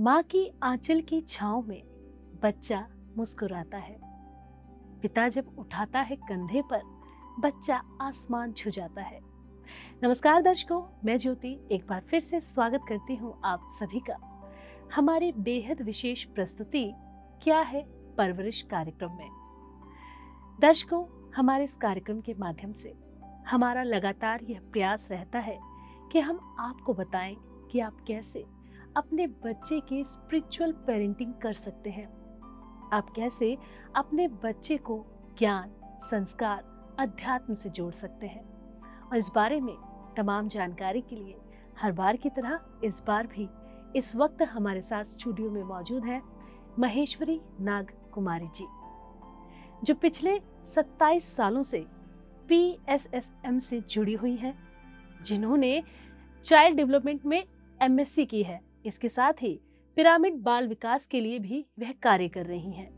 माँ की आंचल की छांव में बच्चा मुस्कुराता है। पिता जब उठाता है कंधे पर, बच्चा आसमान छू जाता है। नमस्कार दर्शकों, मैं ज्योति एक बार फिर से स्वागत करती हूँ आप सभी का हमारी बेहद विशेष प्रस्तुति क्या है परवरिश कार्यक्रम में। दर्शकों, हमारे इस कार्यक्रम के माध्यम से हमारा लगातार यह प्रयास रहता है कि हम आपको बताएं कि आप कैसे अपने बच्चे की स्पिरिचुअल पेरेंटिंग कर सकते हैं। आप कैसे अपने बच्चे को ज्ञान, संस्कार, अध्यात्म से जोड़ सकते हैं। और इस बारे में तमाम जानकारी के लिए हर बार की तरह इस बार भी इस वक्त हमारे साथ स्टूडियो में मौजूद है महेश्वरी नाग कुमारी जी, जो पिछले 27 सालों से PSSM से जुड़ी हुई हैं, जिन्होंने चाइल्ड डेवलपमेंट में MSc की है। इसके साथ ही पिरामिड बाल विकास के लिए भी वह कार्य कर रही हैं।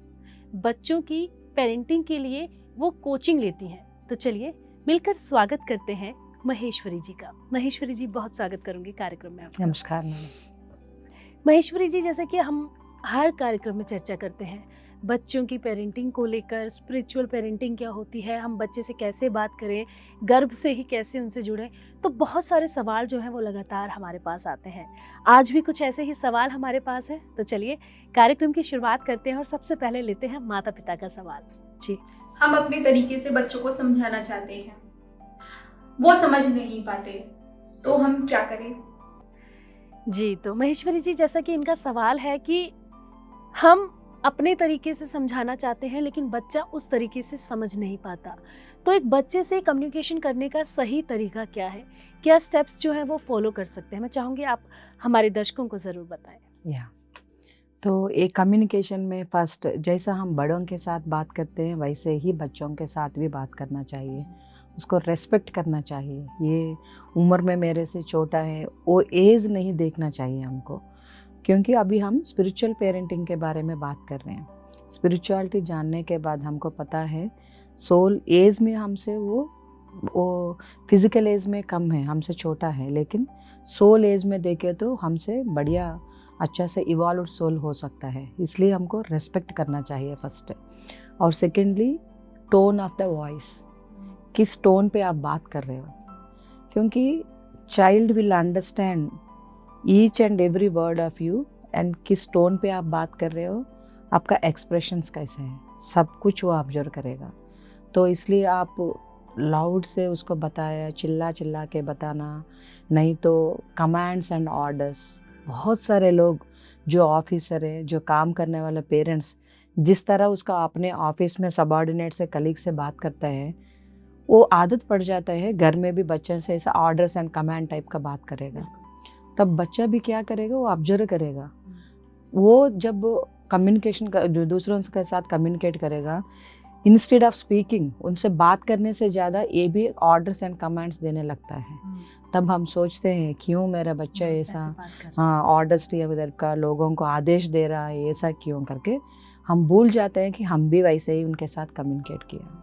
बच्चों की पेरेंटिंग के लिए वो कोचिंग लेती हैं। तो चलिए मिलकर स्वागत करते हैं महेश्वरी जी का। महेश्वरी जी, बहुत स्वागत करूंगी कार्यक्रम में आपका। नमस्कार। महेश्वरी जी, जैसे कि हम हर कार्यक्रम में चर्चा करते हैं बच्चों की पेरेंटिंग को लेकर, स्पिरिचुअल पेरेंटिंग क्या होती है, हम बच्चे से कैसे बात करें, गर्भ से ही कैसे उनसे जुड़ें, तो बहुत सारे सवाल जो हैं वो लगातार हमारे पास आते हैं। आज भी कुछ ऐसे ही सवाल हमारे पास है। तो चलिए कार्यक्रम की शुरुआत करते हैं और सबसे पहले लेते हैं माता पिता का सवाल। जी, हम अपने तरीके से बच्चों को समझाना चाहते हैं, वो समझ नहीं पाते, तो हम क्या करें? जी, तो महेश्वरी जी, जैसा कि इनका सवाल है कि हम अपने तरीके से समझाना चाहते हैं लेकिन बच्चा उस तरीके से समझ नहीं पाता, तो एक बच्चे से कम्युनिकेशन करने का सही तरीका क्या है? क्या स्टेप्स जो हैं वो फॉलो कर सकते हैं? मैं चाहूँगी आप हमारे दर्शकों को ज़रूर बताएं। तो एक कम्युनिकेशन में फर्स्ट, जैसा हम बड़ों के साथ बात करते हैं वैसे ही बच्चों के साथ भी बात करना चाहिए। उसको रेस्पेक्ट करना चाहिए। ये उम्र में मेरे से छोटा है, वो एज नहीं देखना चाहिए हमको, क्योंकि अभी हम स्पिरिचुअल पेरेंटिंग के बारे में बात कर रहे हैं। स्पिरिचुअलिटी जानने के बाद हमको पता है सोल एज में हमसे वो फिज़िकल एज में कम है, हमसे छोटा है, लेकिन सोल एज में देखे तो हमसे बढ़िया अच्छा से इवॉल्व्ड सोल हो सकता है। इसलिए हमको रेस्पेक्ट करना चाहिए फर्स्ट। और secondly, tone of the voice, किस टोन पे आप बात कर रहे हो, क्योंकि child will understand each and every word of you, and किस टोन पे आप बात कर रहे हो, आपका एक्सप्रेशंस कैसे हैं, सब कुछ वो ऑब्जर्व करेगा। तो इसलिए आप लाउड से उसको बताया, चिल्ला चिल्ला के बताना नहीं, तो कमांड्स एंड ऑर्डर्स। बहुत सारे लोग जो ऑफिसर हैं, जो काम करने वाले पेरेंट्स, जिस तरह उसका अपने ऑफिस में सबऑर्डिनेट से, कलीग से बात करता है, वो आदत पड़ जाता है घर में भी बच्चे से ऐसा ऑर्डर्स एंड कमांड टाइप का बात करेगा। तब बच्चा भी क्या करेगा, वो ऑब्जर्व करेगा। वो जब कम्युनिकेशन दूसरों के साथ कम्युनिकेट करेगा, इंस्टेड ऑफ स्पीकिंग, उनसे बात करने से ज़्यादा ये भी ऑर्डर्स एंड कमांड्स देने लगता है। तब हम सोचते हैं क्यों मेरा बच्चा ऐसा ऑर्डर्स उधर का लोगों को आदेश दे रहा है, ऐसा क्यों करके हम भूल जाते हैं कि हम भी वैसे ही उनके साथ कम्युनिकेट किया।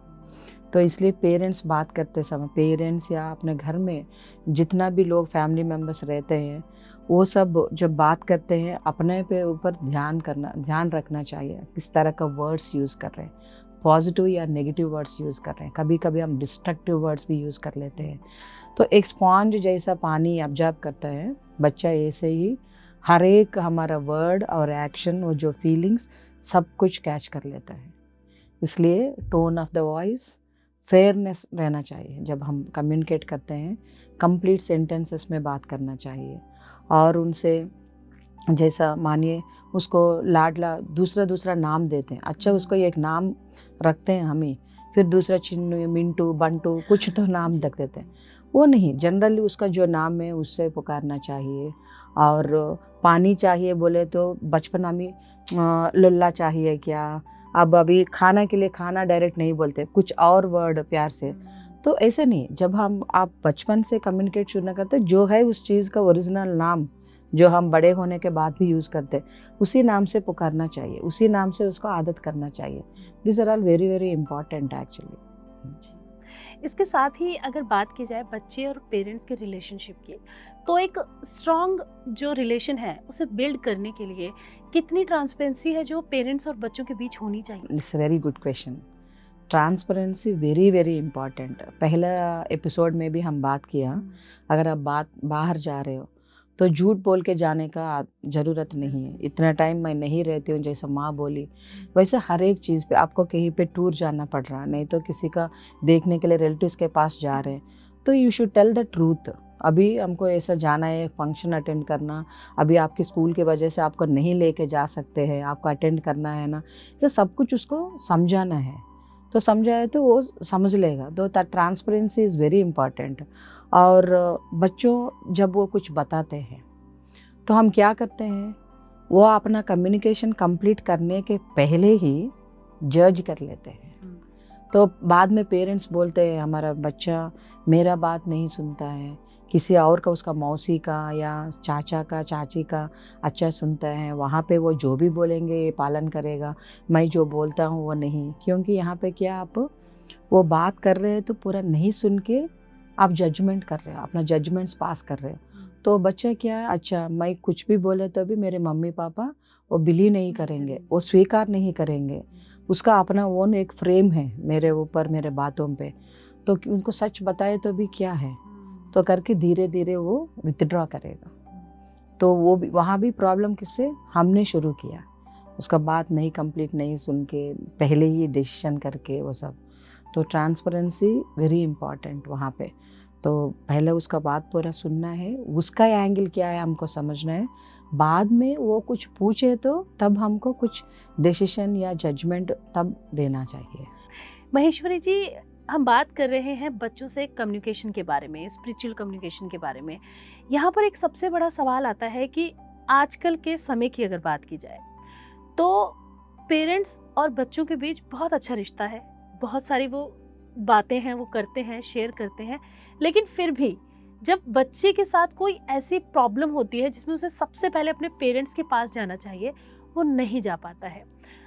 तो इसलिए पेरेंट्स बात करते समय, पेरेंट्स या अपने घर में जितना भी लोग फैमिली मेम्बर्स रहते हैं, वो सब जब बात करते हैं अपने पे ऊपर ध्यान रखना चाहिए किस तरह का वर्ड्स यूज़ कर रहे हैं, पॉजिटिव या नेगेटिव वर्ड्स यूज़ कर रहे हैं। कभी कभी हम डिस्ट्रक्टिव वर्ड्स भी यूज़ कर लेते हैं। तो एक स्पॉन्ज जैसा पानी ऑब्जर्व करता है बच्चा, ऐसे ही हर एक हमारा वर्ड और एक्शन, वो जो फीलिंग्स, सब कुछ कैच कर लेता है। इसलिए tone of the voice, fairness रहना चाहिए। जब हम कम्युनिकेट करते हैं कंप्लीट सेंटेंसेस में बात करना चाहिए। और उनसे जैसा मानिए उसको लाडला दूसरा नाम देते हैं, अच्छा उसको एक नाम रखते हैं हमें, फिर दूसरा चिन्नू, मिंटू, बंटू, कुछ तो नाम रख देते हैं। वो नहीं, जनरली उसका जो नाम है उससे पुकारना चाहिए। और पानी चाहिए बोले तो बचपन में लुल्ला चाहिए क्या, अब अभी खाना के लिए खाना डायरेक्ट नहीं बोलते, कुछ और वर्ड प्यार से। तो ऐसे नहीं, जब आप बचपन से कम्युनिकेट शुरू करते, जो है उस चीज़ का ओरिजिनल नाम जो हम बड़े होने के बाद भी यूज़ करते, उसी नाम से पुकारना चाहिए, उसी नाम से उसको आदत करना चाहिए। This are all very very important actually. इसके साथ ही अगर बात की जाए बच्चे और पेरेंट्स के रिलेशनशिप की, तो एक स्ट्रॉन्ग जो रिलेशन है उसे बिल्ड करने के लिए कितनी ट्रांसपेरेंसी है जो पेरेंट्स और बच्चों के बीच होनी चाहिए? It's very good question. Transparency very very important. पहला एपिसोड में भी हम बात किया, अगर आप बाहर जा रहे हो तो झूठ बोल के जाने का ज़रूरत नहीं है। इतना टाइम मैं नहीं रहती हूँ, जैसे माँ बोली वैसे हर एक चीज़ पे आपको कहीं पे टूर जाना पड़ रहा, नहीं तो किसी का देखने के लिए रिलेटिव्स के पास जा रहे हैं, तो you should tell the truth. अभी हमको ऐसा जाना है, फंक्शन अटेंड करना, अभी आपकी स्कूल की वजह से आपको नहीं लेके जा सकते हैं, आपको अटेंड करना है ना, तो सब कुछ उसको समझाना है। तो समझाए तो वो समझ लेगा। तो ट्रांसपेरेंसी इज़ वेरी इम्पॉर्टेंट। और बच्चों जब वो कुछ बताते हैं तो हम क्या करते हैं, वो अपना कम्युनिकेशन कंप्लीट करने के पहले ही जज कर लेते हैं। तो बाद में पेरेंट्स बोलते हैं हमारा बच्चा मेरा बात नहीं सुनता है, किसी और का, उसका मौसी का या चाचा का चाची का अच्छा सुनता है, वहाँ पे वो जो भी बोलेंगे पालन करेगा, मैं जो बोलता हूँ वो नहीं। क्योंकि यहाँ पे क्या आप वो बात कर रहे हैं तो पूरा नहीं सुन के आप जजमेंट कर रहे हो, अपना जजमेंट्स पास कर रहे हो। तो बच्चा क्या है, अच्छा मैं कुछ भी बोले तो भी मेरे मम्मी पापा वो बिलीव नहीं करेंगे, वो स्वीकार नहीं करेंगे, उसका अपना ओन एक फ्रेम है मेरे ऊपर, मेरे बातों पे, तो उनको सच बताए तो भी क्या है, तो करके धीरे धीरे वो विथड्रॉ करेगा। तो वो भी वहाँ भी प्रॉब्लम किससे, हमने शुरू किया, उसका बात नहीं कंप्लीट नहीं सुन के पहले ही डिसीजन करके वो सब। तो ट्रांसपेरेंसी वेरी इम्पॉर्टेंट वहाँ पे। तो पहले उसका बात पूरा सुनना है, उसका एंगल क्या है हमको समझना है, बाद में वो कुछ पूछे तो तब हमको कुछ डिसीजन या जजमेंट तब देना चाहिए। महेश्वरी जी, हम बात कर रहे हैं बच्चों से कम्युनिकेशन के बारे में, स्पिरिचुअल कम्युनिकेशन के बारे में। यहाँ पर एक सबसे बड़ा सवाल आता है कि आजकल के समय की अगर बात की जाए तो पेरेंट्स और बच्चों के बीच बहुत अच्छा रिश्ता है, बहुत सारी वो बातें हैं वो करते हैं, शेयर करते हैं, लेकिन फिर भी जब बच्चे के साथ कोई ऐसी प्रॉब्लम होती है जिसमें उसे सबसे पहले अपने पेरेंट्स के पास जाना चाहिए, वो नहीं जा पाता है।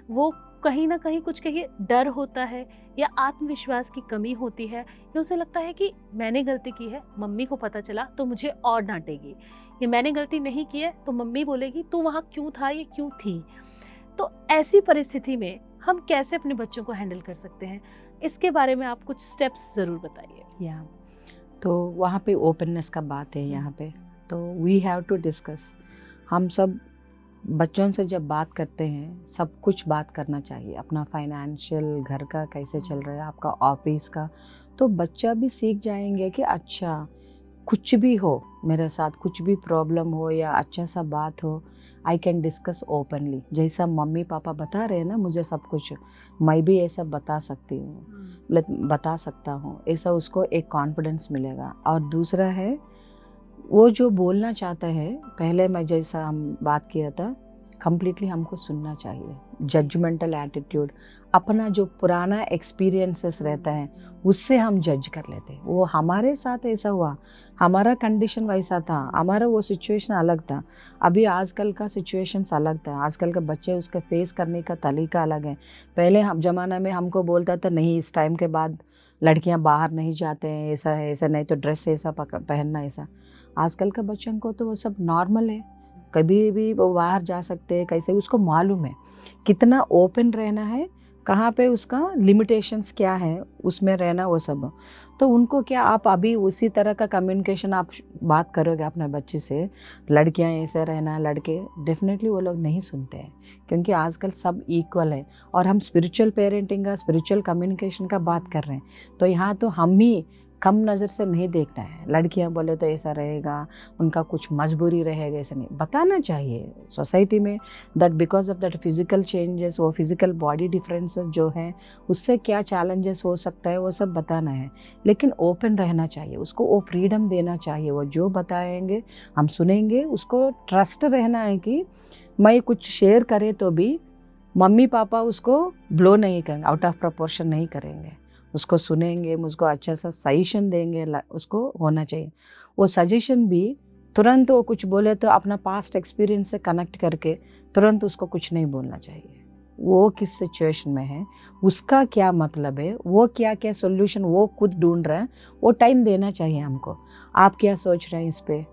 वो कहीं ना कहीं कुछ कहीं डर होता है या आत्मविश्वास की कमी होती है, या उसे लगता है कि मैंने गलती की है, मम्मी को पता चला तो मुझे और डांटेगी, या मैंने गलती नहीं की है तो मम्मी बोलेगी तू वहाँ क्यों था, ये क्यों थी। तो ऐसी परिस्थिति में हम कैसे अपने बच्चों को हैंडल कर सकते हैं, इसके बारे में आप कुछ स्टेप्स ज़रूर बताइए। या तो वहाँ पे ओपननेस का बात है यहाँ पे, तो वी हैव टू डिस्कस। हम सब बच्चों से जब बात करते हैं सब कुछ बात करना चाहिए, अपना फाइनेंशियल, घर का कैसे चल रहा है, आपका ऑफिस का, तो बच्चा भी सीख जाएंगे कि अच्छा कुछ भी हो मेरे साथ, कुछ भी प्रॉब्लम हो या अच्छा सा बात हो, आई कैन डिस्कस ओपनली। जैसा मम्मी पापा बता रहे हैं ना मुझे सब कुछ, मैं भी ऐसा बता सकती हूँ, बता सकता हूँ, ऐसा उसको एक कॉन्फिडेंस मिलेगा। और दूसरा है वो जो बोलना चाहता है, पहले मैं जैसा हम बात किया था, कम्प्लीटली हमको सुनना चाहिए। जजमेंटल एटीट्यूड, अपना जो पुराना एक्सपीरियंसेस रहता है उससे हम जज कर लेते हैं, वो हमारे साथ ऐसा हुआ, हमारा कंडीशन वैसा था, हमारा वो सिचुएशन अलग था, अभी आजकल का सिचुएशंस अलग था, आजकल के बच्चे उसके फेस करने का तरीका अलग है। पहले हम ज़माना में हमको बोलता था नहीं इस टाइम के बाद लड़कियां बाहर नहीं जाते हैं, ऐसा है, ऐसा नहीं तो ड्रेस ऐसा पहनना, ऐसा। आजकल के बच्चों को तो वो सब नॉर्मल है, कभी भी वो बाहर जा सकते हैं, कैसे उसको मालूम है कितना ओपन रहना है, कहाँ पे उसका लिमिटेशंस क्या है, उसमें रहना वो सब। तो उनको क्या, आप अभी उसी तरह का कम्युनिकेशन आप बात करोगे अपने बच्चे से, लड़कियां ऐसे रहना, लड़के, डेफिनेटली वो लोग नहीं सुनते हैं, क्योंकि आजकल सब इक्वल है। और हम स्पिरिचुअल पेरेंटिंग का, स्पिरिचुअल कम्युनिकेशन का बात कर रहे हैं, तो यहाँ तो हम ही कम नज़र से नहीं देखना है। लड़कियां बोले तो ऐसा रहेगा, उनका कुछ मजबूरी रहेगा, ऐसा नहीं बताना चाहिए सोसाइटी में, that because of that physical changes, वो फिजिकल बॉडी डिफरेंसेस जो हैं उससे क्या चैलेंजेस हो सकता है वो सब बताना है, लेकिन ओपन रहना चाहिए, उसको वो फ्रीडम देना चाहिए, वो जो बताएंगे हम सुनेंगे, उसको ट्रस्ट रहना है कि मैं कुछ शेयर करे तो भी मम्मी पापा उसको ब्लो नहीं करेंगे, आउट ऑफ प्रपोर्शन नहीं करेंगे, उसको सुनेंगे, मुझको अच्छा सा सजेशन देंगे, उसको होना चाहिए। वो सजेशन भी तुरंत वो कुछ बोले तो अपना पास्ट एक्सपीरियंस से कनेक्ट करके तुरंत उसको कुछ नहीं बोलना चाहिए। वो किस सिचुएशन में है, उसका क्या मतलब है, वो क्या क्या सोल्यूशन वो खुद ढूंढ रहा है, वो टाइम देना चाहिए हमको। आप क्या सोच रहे हैं इस पे,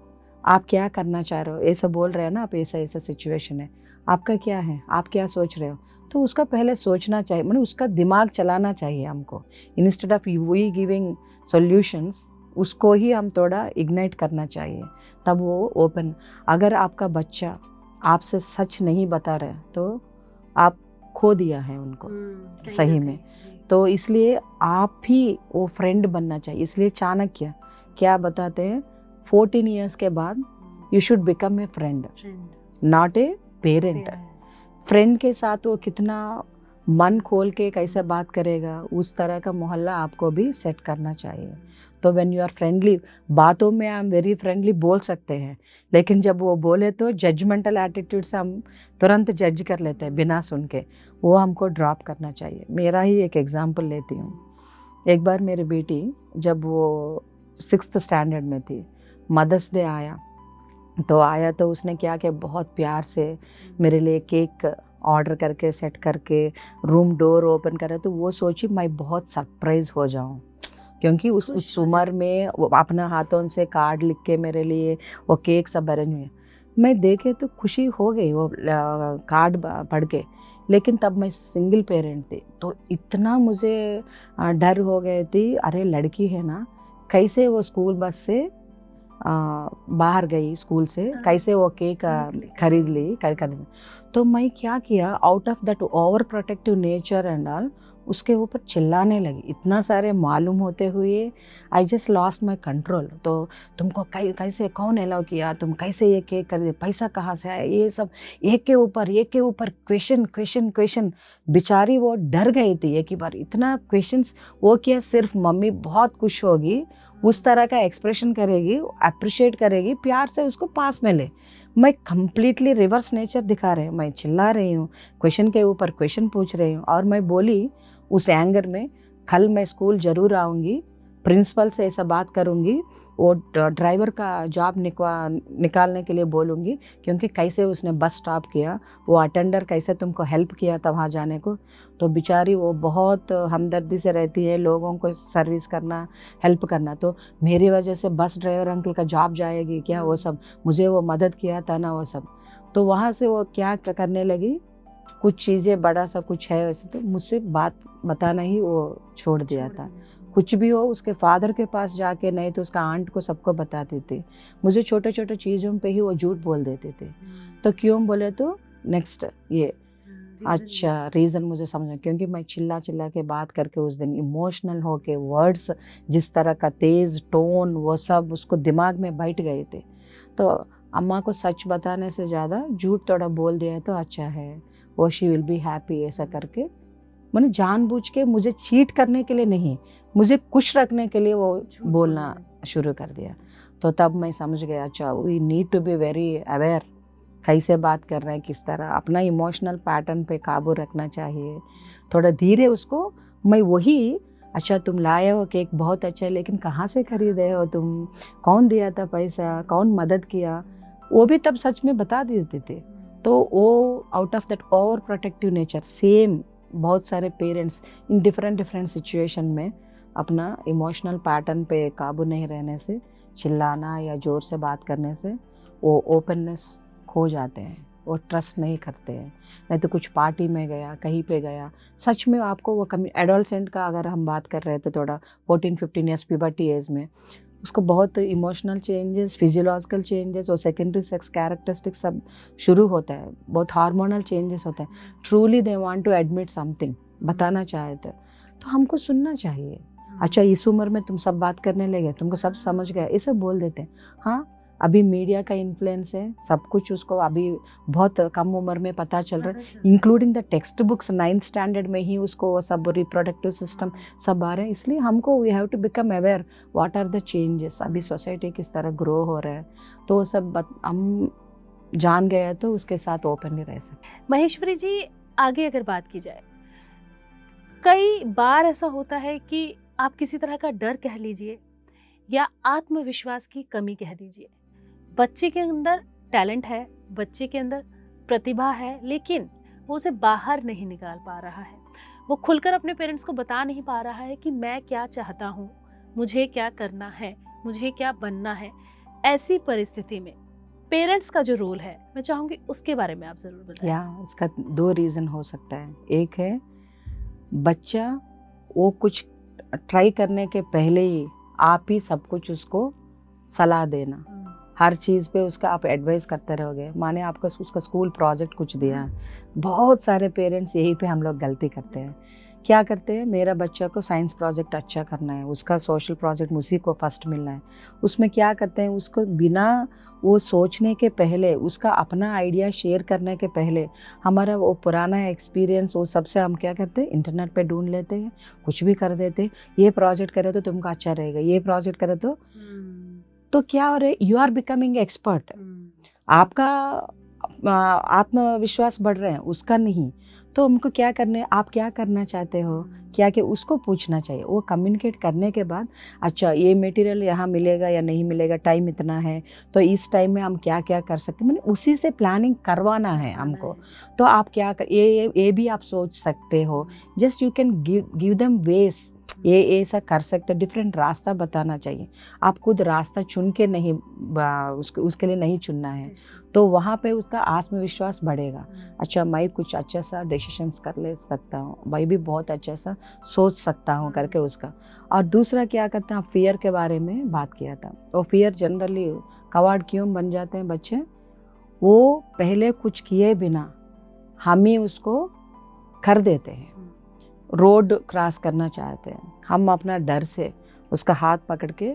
आप क्या करना चाह रहे हो, ऐसा बोल रहे हैं ना आप, ऐसा ऐसा सिचुएशन है, आपका क्या है, आप क्या सोच रहे हो, तो उसका पहले सोचना चाहिए, मतलब उसका दिमाग चलाना चाहिए हमको। Instead of we giving solutions, उसको ही हम थोड़ा इग्नाइट करना चाहिए, तब वो ओपन। अगर आपका बच्चा आपसे सच नहीं बता रहा है तो आप खो दिया है उनको सही में। तो इसलिए आप ही वो फ्रेंड बनना चाहिए। इसलिए चाणक्य क्या बताते हैं, 14 ईयर्स के बाद you should become a friend, not a parent. Friend के साथ वो कितना मन खोल के कैसे बात करेगा, उस तरह का मोहल्ला आपको भी सेट करना चाहिए। तो व्हेन यू आर फ्रेंडली, बातों में आई एम वेरी फ्रेंडली बोल सकते हैं, लेकिन जब वो बोले तो जजमेंटल एटीट्यूड से हम तुरंत जज कर लेते हैं बिना सुन के, वो हमको ड्रॉप करना चाहिए। मेरा ही एक एग्जांपल लेती हूँ। एक बार मेरी बेटी जब वो 6th स्टैंडर्ड में थी, मदर्स डे आया तो उसने क्या किया, बहुत प्यार से मेरे लिए केक ऑर्डर करके सेट करके रूम डोर ओपन करा। तो वो सोची मैं बहुत सरप्राइज हो जाऊं, क्योंकि उस उम्र में वो अपना हाथों से कार्ड लिख के मेरे लिए वो केक सब अरेंज हुए। मैं देखे तो खुशी हो गई वो कार्ड पढ़ के, लेकिन तब मैं सिंगल पेरेंट थी तो इतना मुझे डर हो गई थी, अरे लड़की है ना, कैसे वो स्कूल बस से बाहर गई स्कूल से, कैसे वो केक खरीद ली खरीद। तो मैं क्या किया, out of that over protective nature and all, उसके ऊपर चिल्लाने लगी। इतना सारे मालूम होते हुए I just lost my control. तो तुमको कैसे कौन अलाउ किया, तुम कैसे ये केक खरीदे, पैसा कहाँ से आया, ये सब एक के ऊपर क्वेश्चन। बेचारी वो डर गई थी एक ही बार, इतना क्वेश्चंस। वो किया, सिर्फ मम्मी बहुत खुश होगी, उस तरह का एक्सप्रेशन करेगी, अप्रिशिएट करेगी, प्यार से उसको पास में ले। मैं कंप्लीटली रिवर्स नेचर दिखा रही हूँ, मैं चिल्ला रही हूँ, क्वेश्चन के ऊपर क्वेश्चन पूछ रही हूँ। और मैं बोली उस एंगर में, कल मैं स्कूल ज़रूर आऊँगी, प्रिंसिपल से ऐसा बात करूँगी, वो ड्राइवर का जॉब निकालने के लिए बोलूँगी, क्योंकि कैसे उसने बस स्टॉप किया, वो अटेंडर कैसे तुमको हेल्प किया था वहाँ जाने को। तो बेचारी वो बहुत हमदर्दी से रहती है, लोगों को सर्विस करना, हेल्प करना। तो मेरी वजह से बस ड्राइवर अंकल का जॉब जाएगी क्या, वो सब मुझे वो मदद किया था ना वो सब। तो वहाँ से वो क्या करने लगी, कुछ चीज़ें बड़ा सा कुछ है वैसे, तो मुझसे बात बताना ही वो छोड़ दिया था। कुछ भी हो उसके फादर के पास जाके, नहीं तो उसका आंट को सबको बताती थी। मुझे छोटे छोटे चीज़ों पे ही वो झूठ बोल देते थे। तो क्यों बोले तो नेक्स्ट ये अच्छा रीज़न मुझे समझा, क्योंकि मैं चिल्ला के बात करके उस दिन इमोशनल हो के वर्ड्स, जिस तरह का तेज़ टोन, वो सब उसको दिमाग में बैठ गए थे। तो अम्मा को सच बताने से ज़्यादा झूठ थोड़ा बोल दिया तो अच्छा है, वो शी विल बी हैप्पी, ऐसा करके मैंने जानबूझ के, मुझे चीट करने के लिए नहीं, मुझे खुश रखने के लिए वो बोलना शुरू कर दिया। तो तब मैं समझ गया, अच्छा we need to be very aware, कैसे बात कर रहे हैं, किस तरह अपना इमोशनल पैटर्न पे काबू रखना चाहिए। थोड़ा धीरे उसको मैं वही, अच्छा तुम लाए हो केक बहुत अच्छा है, लेकिन कहाँ से खरीदे हो तुम, कौन दिया था पैसा, कौन मदद किया, वो भी तब सच में बता देते थे। तो वो out of that over protective nature, same बहुत सारे पेरेंट्स इन डिफरेंट सिचुएशन में अपना इमोशनल पैटर्न पे काबू नहीं रहने से, चिल्लाना या ज़ोर से बात करने से वो ओपननेस खो जाते हैं, वो ट्रस्ट नहीं करते हैं। नहीं तो कुछ पार्टी में गया, कहीं पे गया, सच में आपको वो एडोलसेंट का अगर हम बात कर रहे थे, थोड़ा 14-15 ईयर्स प्यूबर्टी एज में, उसको बहुत इमोशनल चेंजेस, फिजियोलॉजिकल चेंजेस और सेकेंडरी सेक्स कैरेक्टरिस्टिक्स सब शुरू होता है, बहुत हार्मोनल चेंजेस होते हैं। Truly they want to admit something, बताना चाहते तो हमको सुनना चाहिए। अच्छा इस उम्र में तुम सब बात करने लगे, तुमको सब समझ गया, ये सब बोल देते हैं। हाँ, अभी मीडिया का इन्फ्लुएंस है, सब कुछ उसको अभी बहुत कम उम्र में पता चल रहा है, including the text books 9th standard में ही उसको सब रिप्रोडक्टिव सिस्टम सब आ रहे हैं। इसलिए हमको we have to become aware what are the changes, अभी सोसाइटी किस तरह ग्रो हो रहा है, तो वो सब हम जान गए तो उसके साथ ओपनली रह सकते। महेश्वरी जी, आगे अगर बात की जाए, कई बार ऐसा होता है कि आप किसी तरह का डर कह लीजिए या आत्मविश्वास की कमी कह दीजिए, बच्चे के अंदर टैलेंट है, बच्चे के अंदर प्रतिभा है, लेकिन वो उसे बाहर नहीं निकाल पा रहा है, वो खुलकर अपने पेरेंट्स को बता नहीं पा रहा है कि मैं क्या चाहता हूँ, मुझे क्या करना है, मुझे क्या बनना है। ऐसी परिस्थिति में पेरेंट्स का जो रोल है, मैं चाहूँगी उसके बारे में आप ज़रूर बताएं। इसका 2 रीज़न हो सकता है। एक है बच्चा वो कुछ ट्राई करने के पहले ही आप ही सब कुछ उसको सलाह देना, हर चीज़ पे उसका आप एडवाइस करते रहोगे। माने आपका उसका स्कूल प्रोजेक्ट कुछ दिया है, बहुत सारे पेरेंट्स यही पे हम लोग गलती करते हैं। क्या करते हैं, मेरा बच्चा को साइंस प्रोजेक्ट अच्छा करना है, उसका सोशल प्रोजेक्ट मुझी को फर्स्ट मिलना है। उसमें क्या करते हैं, उसको बिना वो सोचने के पहले, उसका अपना आइडिया शेयर करने के पहले हमारा वो पुराना एक्सपीरियंस वो सबसे हम क्या करते हैं, इंटरनेट पे ढूंढ लेते हैं, कुछ भी कर देते हैं। ये प्रोजेक्ट करे तो तुमको अच्छा रहेगा, ये प्रोजेक्ट करे तो क्या हो रहा है, यू आर बिकमिंग एक्सपर्ट। आपका आत्मविश्वास बढ़ रहा है, उसका नहीं। तो हमको क्या करने, आप क्या करना चाहते हो, क्या कि उसको पूछना चाहिए। वो कम्युनिकेट करने के बाद अच्छा ये मटेरियल यहाँ मिलेगा या नहीं मिलेगा, टाइम इतना है तो इस टाइम में हम क्या क्या कर सकते हैं, मैंने उसी से प्लानिंग करवाना है हमको। तो आप क्या कर, ये भी आप सोच सकते हो। Just you can give them ways, ये ऐसा कर सकते, डिफरेंट रास्ता बताना चाहिए। आप खुद रास्ता चुन के नहीं, उसके लिए नहीं चुनना है। तो वहाँ पे उसका आत्मविश्वास बढ़ेगा। अच्छा मैं कुछ अच्छा सा डिसीजंस कर ले सकता हूँ, मैं भी बहुत अच्छा सा सोच सकता हूँ करके उसका। और दूसरा क्या करते हैं, फियर के बारे में बात किया था। वो फियर जनरली कवाड़ क्यों बन जाते हैं बच्चे, वो पहले कुछ किए बिना हम ही उसको कर देते हैं। रोड क्रॉस करना चाहते हैं, हम अपना डर से उसका हाथ पकड़ के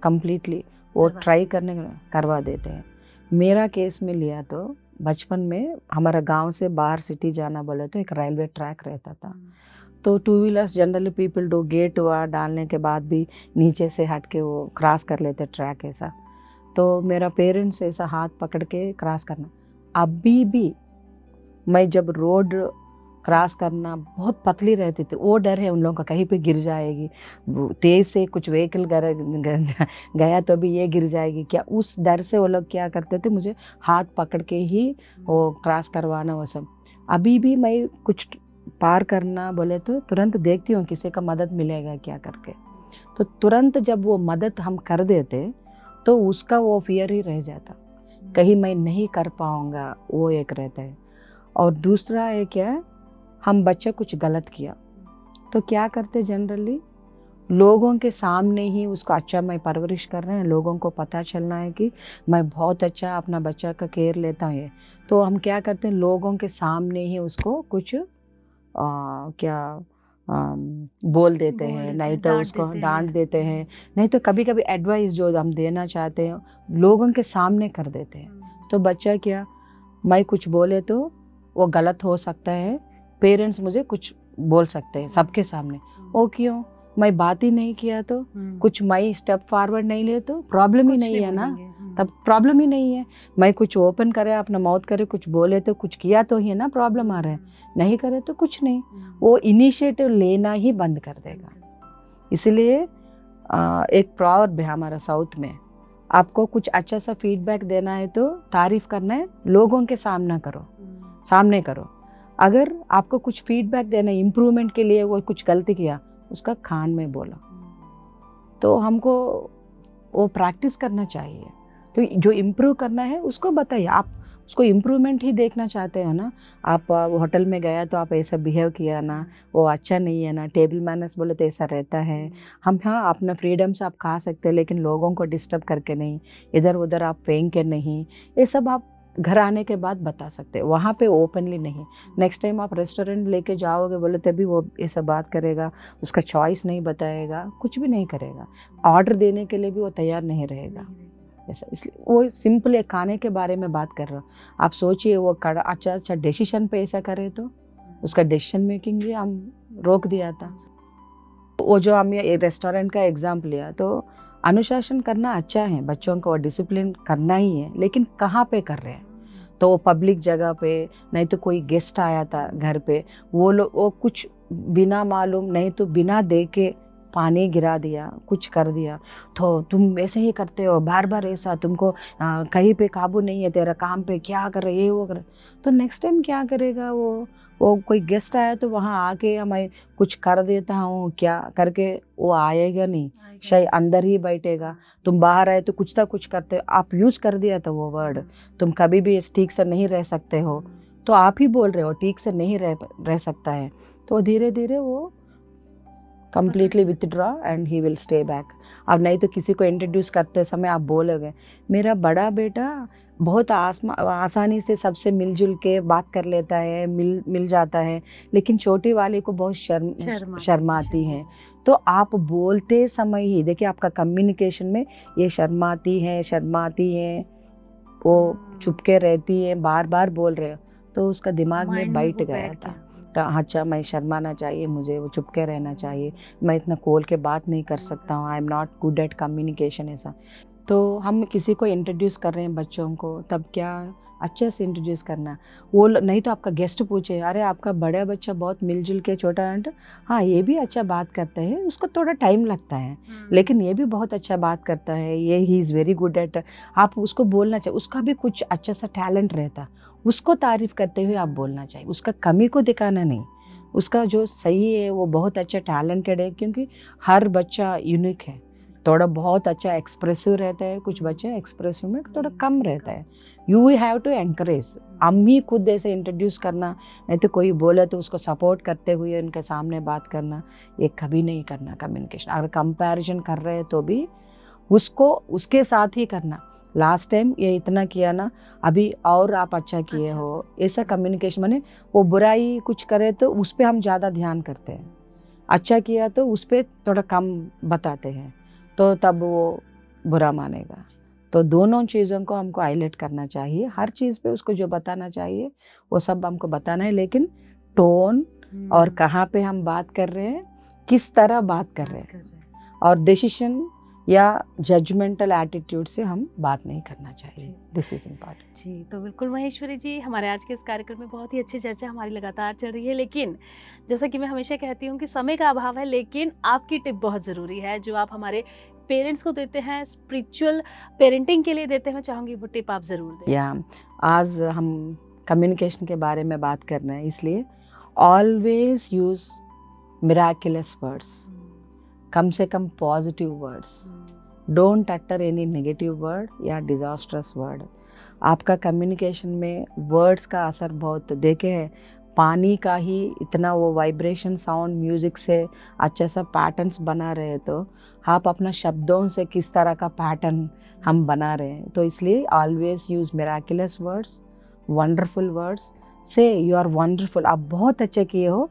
कंप्लीटली वो ट्राई करवा देते हैं। मेरा केस में लिया तो बचपन में हमारा गांव से बाहर सिटी जाना बोले तो एक रेलवे ट्रैक रहता था। तो 2 wheelers generally people do, get हुआ डालने के बाद भी नीचे से हट के वो क्रॉस कर लेते ट्रैक ऐसा। तो मेरा पेरेंट्स ऐसा हाथ पकड़ के क्रॉस करना, अभी भी मैं जब रोड क्रॉस करना बहुत पतली रहती थी, वो डर है उन लोगों का कहीं पे गिर जाएगी, तेज़ से कुछ व्हीकल गया तो भी ये गिर जाएगी क्या, उस डर से वो लोग क्या करते थे, मुझे हाथ पकड़ के ही वो क्रॉस करवाना वो सब। अभी भी मैं कुछ पार करना बोले तो तुरंत देखती हूँ किसी का मदद मिलेगा क्या करके। तो तुरंत जब वो मदद हम कर देते तो उसका वो फियर ही रह जाता, कहीं मैं नहीं कर पाऊँगा, वो एक रहता है। और दूसरा है क्या, हम बच्चा कुछ गलत किया तो क्या करते, जनरली लोगों के सामने ही उसको अच्छा मैं परवरिश कर रहे हैं, लोगों को पता चलना है कि मैं बहुत अच्छा अपना बच्चा का केयर लेता हूँ। तो हम क्या करते हैं, लोगों के सामने ही उसको कुछ बोल देते हैं, नहीं तो उसको डांट देते हैं, नहीं तो कभी कभी एडवाइस जो हम देना चाहते हैं लोगों के सामने कर देते हैं। तो बच्चा क्या, मैं कुछ बोले तो वो गलत हो सकता है, पेरेंट्स मुझे कुछ बोल सकते हैं सबके सामने, वो क्यों, मैं बात ही नहीं किया तो, कुछ मैं स्टेप फॉरवर्ड नहीं ले तो प्रॉब्लम ही नहीं है ना, तब प्रॉब्लम ही नहीं है। मैं कुछ ओपन करे, अपना माउथ करे, कुछ बोले तो कुछ किया तो ही है ना, प्रॉब्लम आ रहा है, नहीं करे तो कुछ नहीं, वो इनिशिएटिव लेना ही बंद कर देगा। इसलिए एक प्रॉवर्ब है हमारा साउथ में, आपको कुछ अच्छा सा फीडबैक देना है तो तारीफ करना है, लोगों के सामने करो। अगर आपको कुछ फीडबैक देना है इम्प्रूवमेंट के लिए, वो कुछ गलती किया उसका कान में बोलो। तो हमको वो प्रैक्टिस करना चाहिए। तो जो इम्प्रूव करना है उसको बताइए, आप उसको इम्प्रूवमेंट ही देखना चाहते हो ना। आप होटल में गया तो आप ऐसा बिहेव किया ना, वो अच्छा नहीं है ना, टेबल मैनर्स बोले तो ऐसा रहता है। हम हाँ अपना फ्रीडम से आप खा सकते हैं, लेकिन लोगों को डिस्टर्ब करके नहीं, इधर उधर आप फेंक के नहीं, ये सब आप घर आने के बाद बता सकते हैं, वहाँ पे ओपनली नहीं। नेक्स्ट टाइम आप रेस्टोरेंट लेके जाओगे बोले तभी वो ये सब बात करेगा, उसका चॉइस नहीं बताएगा, कुछ भी नहीं करेगा, ऑर्डर देने के लिए भी वो तैयार नहीं रहेगा ऐसा। इसलिए वो सिंपल एक खाने के बारे में बात कर रहा हूँ। आप सोचिए वो अच्छा डिसीजन पे ऐसा करे तो उसका डिसीजन मेकिंग भी हम रोक दिया था। वो जो हम ये रेस्टोरेंट का एग्जाम्पल लिया, तो अनुशासन करना अच्छा है, बच्चों को डिसिप्लिन करना ही है, लेकिन कहाँ पे कर रहे हैं। तो वो पब्लिक जगह पे, नहीं तो कोई गेस्ट आया था घर पे, वो लोग वो कुछ बिना मालूम नहीं तो बिना दे के पानी गिरा दिया, कुछ कर दिया, तो तुम ऐसे ही करते हो बार बार ऐसा, तुमको कहीं पे काबू नहीं है, तेरा काम पे क्या कर रहे ये वो कर, तो नेक्स्ट टाइम क्या करेगा वो कोई गेस्ट आया तो वहाँ आके हमें कुछ कर देता हूँ क्या करके वो आएगा नहीं, शायद अंदर ही बैठेगा। तुम बाहर आए तो कुछ ना कुछ करते हो, आप यूज़ कर दिया था वो वर्ड, तुम कभी भी ठीक से नहीं रह सकते हो, तो आप ही बोल रहे हो ठीक से नहीं रह सकता है, तो धीरे धीरे वो completely withdraw and he will stay back। अब नहीं तो किसी को इंट्रोड्यूस करते समय आप बोलोगे मेरा बड़ा बेटा बहुत आसानी से सबसे मिलजुल के बात कर लेता है, मिल जाता है, लेकिन छोटी वाले को बहुत शर्माती है। तो आप बोलते समय ही देखिए आपका कम्युनिकेशन में ये शर्माती है, वो चुपके रहती है, बार बार बोल रहे हो, तो उसका दिमाग में बैठ गया था। तो अच्छा मैं शर्माना चाहिए, मुझे वो चुपके रहना चाहिए, मैं इतना खोल के बात नहीं कर सकता हूँ, I am not good at communication ऐसा। तो हम किसी को इंट्रोड्यूस कर रहे हैं बच्चों को, तब क्या अच्छे से इंट्रोड्यूस करना। वो नहीं तो आपका गेस्ट पूछे अरे आपका बड़ा बच्चा बहुत मिलजुल के, छोटा आंट हाँ ये भी अच्छा बात करता है, उसको थोड़ा टाइम लगता है लेकिन ये भी बहुत अच्छा बात करता है, ये he is very good at, आप उसको बोलना चाहिए, उसका भी कुछ अच्छा सा टैलेंट रहता, उसको तारीफ़ करते हुए आप बोलना चाहिए, उसका कमी को दिखाना नहीं, उसका जो सही है वो बहुत अच्छा टैलेंटेड है, क्योंकि हर बच्चा यूनिक है, थोड़ा बहुत अच्छा एक्सप्रेसिव रहता है, कुछ बच्चे एक्सप्रेसिव में थोड़ा कम रहता है। यू हैव टू एनकरेज, हम ही खुद ऐसे इंट्रोड्यूस करना, नहीं तो कोई बोले तो उसको सपोर्ट करते हुए उनके सामने बात करना, ये कभी नहीं करना कम्युनिकेशन। अगर कंपैरिजन कर रहे हैं तो भी उसको उसके साथ ही करना, लास्ट टाइम ये इतना किया ना, अभी और आप अच्छा किए हो, ऐसा कम्युनिकेशन। माने वो बुराई कुछ करे तो उस पर हम ज़्यादा ध्यान करते हैं, अच्छा किया तो उस पर थोड़ा कम बताते हैं, तो तब वो बुरा मानेगा। तो दोनों चीज़ों को हमको हाईलाइट करना चाहिए, हर चीज़ पे उसको जो बताना चाहिए वो सब हमको बताना है, लेकिन टोन और कहाँ पे हम बात कर रहे हैं, किस तरह बात कर रहे हैं, और डिसीजन या जजमेंटल एटीट्यूड से हम बात नहीं करना चाहिए, दिस इज इम्पॉर्टेंट। जी, तो बिल्कुल महेश्वरी जी, हमारे आज के इस कार्यक्रम में बहुत ही अच्छी चर्चा हमारी लगातार चल रही है, लेकिन जैसा कि मैं हमेशा कहती हूँ कि समय का अभाव है, लेकिन आपकी टिप बहुत ज़रूरी है जो आप हमारे पेरेंट्स को देते हैं, स्पिरिचुअल पेरेंटिंग के लिए देते हैं, मैं चाहूँगी वो टिप आप ज़रूर दें। या आज हम कम्युनिकेशन के बारे में बात कर रहे हैं, इसलिए ऑलवेज यूज़ मिराकुलस वर्ड्स, कम से कम positive words, don't utter any negative word या डिजास्ट्रस वर्ड। आपका कम्युनिकेशन में वर्ड्स का असर बहुत देखे हैं, पानी का ही इतना वो वाइब्रेशन साउंड म्यूज़िक से अच्छा सा पैटर्न्स बना रहे हैं, तो आप अपना शब्दों से किस तरह का पैटर्न हम बना रहे हैं, तो इसलिए always use miraculous words, wonderful words, से यू आर वंडरफुल, आप बहुत अच्छे किए हो।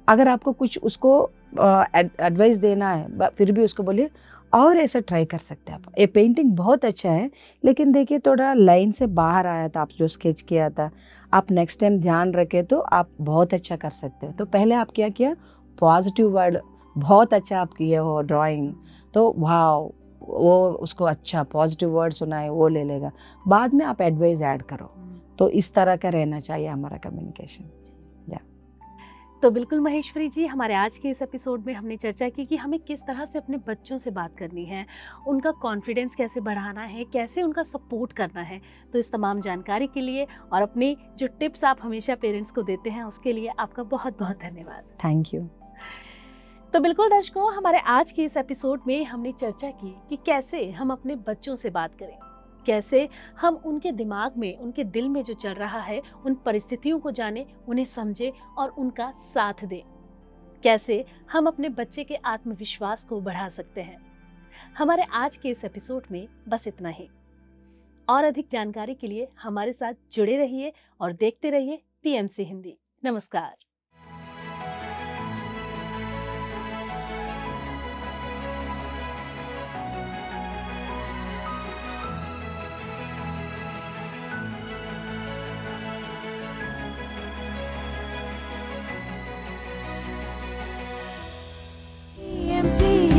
अगर आपको कुछ उसको एडवाइस देना है फिर भी उसको बोलिए और ऐसा ट्राई कर सकते हैं आप, ये पेंटिंग बहुत अच्छा है लेकिन देखिए थोड़ा लाइन से बाहर आया था, आप जो स्केच किया था, आप नेक्स्ट टाइम ध्यान रखें तो आप बहुत अच्छा कर सकते हो। तो पहले आप क्या किया, पॉजिटिव वर्ड, बहुत अच्छा आप किए हो ड्राइंग, तो वाओ, वो उसको अच्छा पॉजिटिव वर्ड सुना है वो ले लेगा, बाद में आप एडवाइस ऐड करो। तो इस तरह का रहना चाहिए हमारा कम्युनिकेशन। तो बिल्कुल महेश्वरी जी, हमारे आज के इस एपिसोड में हमने चर्चा की कि हमें किस तरह से अपने बच्चों से बात करनी है, उनका कॉन्फिडेंस कैसे बढ़ाना है, कैसे उनका सपोर्ट करना है। तो इस तमाम जानकारी के लिए और अपनी जो टिप्स आप हमेशा पेरेंट्स को देते हैं उसके लिए आपका बहुत बहुत धन्यवाद। Thank you. तो बिल्कुल दर्शकों, हमारे आज के इस एपिसोड में हमने चर्चा की कि कैसे हम अपने बच्चों से बात करें, कैसे हम उनके दिमाग में, उनके दिल में जो चल रहा है उन परिस्थितियों को जाने, उन्हें समझे और उनका साथ दें, कैसे हम अपने बच्चे के आत्मविश्वास को बढ़ा सकते हैं। हमारे आज के इस एपिसोड में बस इतना ही। और अधिक जानकारी के लिए हमारे साथ जुड़े रहिए और देखते रहिए PMC हिंदी। नमस्कार। PMC